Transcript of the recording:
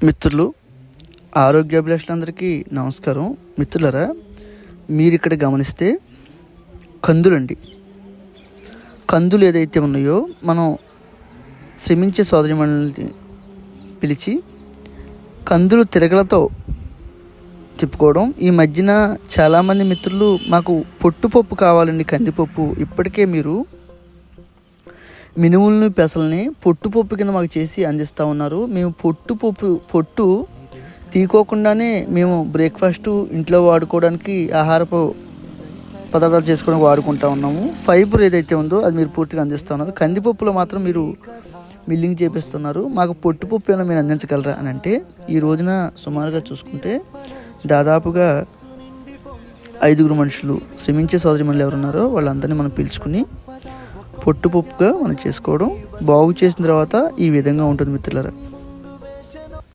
మిత్రులు, ఆరోగ్యాభిలాషులందరికీ నమస్కారం. మిత్రులరా, మీరు ఇక్కడ గమనిస్తే కందులండి. కందులు ఏదైతే ఉన్నాయో మనం శ్రమించే సోదరిమణుల్ని పిలిచి కందులు తిరగలతో తిప్పుకోవడం. ఈ మధ్యన చాలామంది మిత్రులు మాకు పొట్టుపప్పు కావాలండి, కందిపప్పు. ఇప్పటికే మీరు మినుములను పెసల్ని పొట్టుపప్పు కింద మాకు చేసి అందిస్తూ ఉన్నారు. మేము పొట్టు తీకోకుండానే మేము బ్రేక్ఫాస్ట్ ఇంట్లో వాడుకోవడానికి, ఆహారపు పదార్థాలు చేసుకోవడానికి వాడుకుంటూ ఉన్నాము. ఫైబర్ ఏదైతే ఉందో అది మీరు పూర్తిగా అందిస్తూ ఉన్నారు. కందిపప్పులో మాత్రం మీరు మిల్లింగ్ చేపిస్తున్నారు. మాకు పొట్టుపప్పు ఏమైనా మీరు అందించగలరా అని అంటే, ఈ రోజున సుమారుగా చూసుకుంటే దాదాపుగా 5 మనుషులు శ్రమించే సోదరిమణులు ఎవరున్నారో వాళ్ళందరినీ మనం పిలుచుకుని పొట్టుపప్పుగా మనం చేసుకోవడం. బాగు చేసిన తర్వాత ఈ విధంగా ఉంటుంది మిత్రులారా.